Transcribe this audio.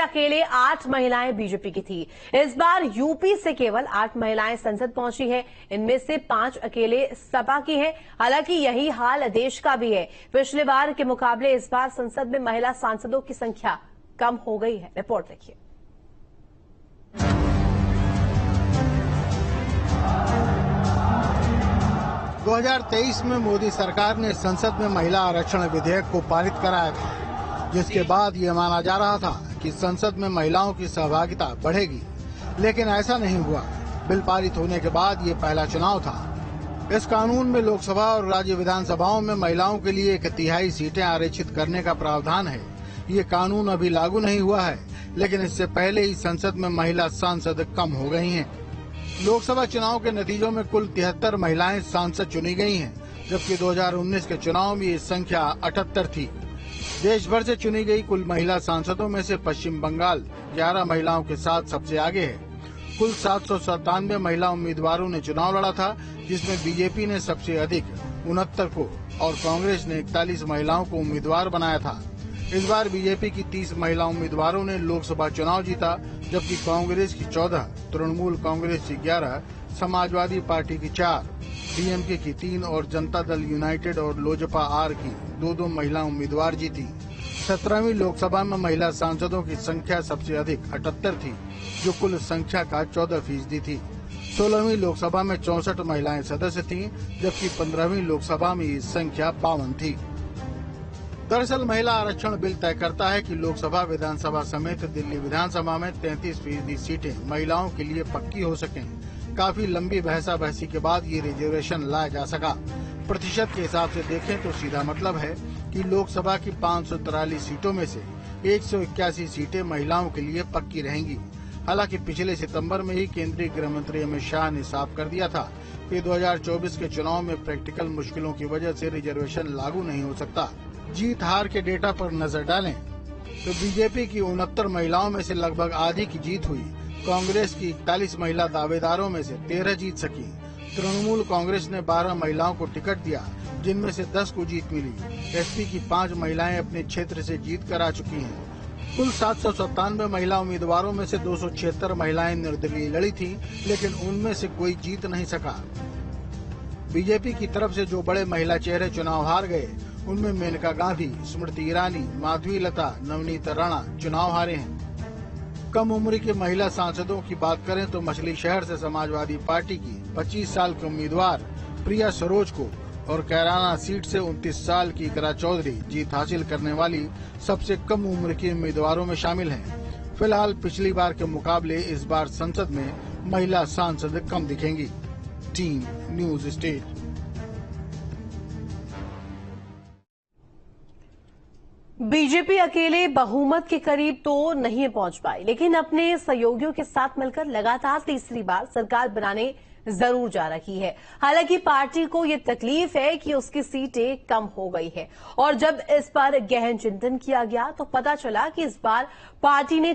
अकेले 8 महिलाएं बीजेपी की थी। इस बार यूपी से केवल 8 महिलाएं संसद पहुंची हैं। इनमें से 5 अकेले सपा की हैं। हालांकि यही हाल देश का भी है। पिछले बार के मुकाबले इस बार संसद में महिला सांसदों की संख्या कम हो गई है। रिपोर्ट देखिए। दो 2023 में मोदी सरकार ने संसद में महिला आरक्षण विधेयक को पारित कराया था, जिसके बाद ये माना जा रहा था कि संसद में महिलाओं की सहभागिता बढ़ेगी, लेकिन ऐसा नहीं हुआ। बिल पारित होने के बाद ये पहला चुनाव था। इस कानून में लोकसभा और राज्य विधानसभाओं में महिलाओं के लिए 1/3 सीटें आरक्षित करने का प्रावधान है। ये कानून अभी लागू नहीं हुआ है, लेकिन इससे पहले ही संसद में महिला सांसद कम हो गई हैं। लोकसभा चुनाव के नतीजों में कुल 73 महिलाएं सांसद चुनी गई हैं, जबकि 2019 के चुनाव में ये संख्या 78 थी। देश भर से चुनी गई कुल महिला सांसदों में से पश्चिम बंगाल 11 महिलाओं के साथ सबसे आगे है। कुल 797 महिला उम्मीदवारों ने चुनाव लड़ा था, जिसमें बीजेपी ने सबसे अधिक 69 को और कांग्रेस ने 41 महिलाओं को उम्मीदवार बनाया था। इस बार बीजेपी की 30 महिला उम्मीदवारों ने लोकसभा चुनाव जीता, जबकि कांग्रेस की 14, तृणमूल कांग्रेस की 11, समाजवादी पार्टी की 4, डीएमके की 3 और जनता दल यूनाइटेड और लोजपा आर की 2 महिला उम्मीदवार जीती। 17वीं लोकसभा में महिला सांसदों की संख्या सबसे अधिक 78 थी, जो कुल संख्या का 14% थी। 16वीं लोकसभा में 64 महिलाएं सदस्य थीं, जबकि 15वीं लोकसभा में ये संख्या 52 थी। दरअसल महिला आरक्षण बिल तय करता है कि लोकसभा, विधानसभा समेत दिल्ली विधानसभा में 33% सीटें महिलाओं के लिए पक्की हो सकें। काफी लंबी बहसा-बहसी के बाद ये रिजर्वेशन लाया जा सका। प्रतिशत के हिसाब से देखें तो सीधा मतलब है कि लोकसभा की 543 सीटों में से 181 सीटें महिलाओं के लिए पक्की रहेंगी। हालांकि पिछले सितंबर में ही केंद्रीय गृह मंत्री अमित शाह ने साफ कर दिया था कि 2024 के चुनाव में प्रैक्टिकल मुश्किलों की वजह से रिजर्वेशन लागू नहीं हो सकता। जीत हार के डेटा पर नजर डालें तो बीजेपी की 69 महिलाओं में से लगभग आधी की जीत हुई। कांग्रेस की 41 महिला दावेदारों में से 13 जीत सकी। तृणमूल कांग्रेस ने 12 महिलाओं को टिकट दिया, जिनमें से 10 को जीत मिली। एसपी की 5 महिलाएं अपने क्षेत्र से जीत कर आ चुकी हैं। कुल 797 महिला उम्मीदवारों में से 276 महिलाएं निर्दलीय लड़ी थीं, लेकिन उनमें से कोई जीत नहीं सका। बीजेपी की तरफ से जो बड़े महिला चेहरे चुनाव हार गए, उनमें मेनका गांधी, स्मृति ईरानी, माधवी लता, नवनीत राणा चुनाव हारे हैं। कम उम्र की महिला सांसदों की बात करें तो मछली शहर से समाजवादी पार्टी की 25 साल की उम्मीदवार प्रिया सरोज को और कैराना सीट से 29 साल की इकरा चौधरी जीत हासिल करने वाली सबसे कम उम्र की उम्मीदवारों में शामिल हैं। फिलहाल पिछली बार के मुकाबले इस बार संसद में महिला सांसद कम दिखेंगी। Team news state. बीजेपी अकेले बहुमत के करीब तो नहीं पहुंच पाई, लेकिन अपने सहयोगियों के साथ मिलकर लगातार तीसरी बार सरकार बनाने जरूर जा रही है। हालांकि पार्टी को ये तकलीफ है कि उसकी सीटें कम हो गई है, और जब इस पर गहन चिंतन किया गया तो पता चला कि इस बार पार्टी ने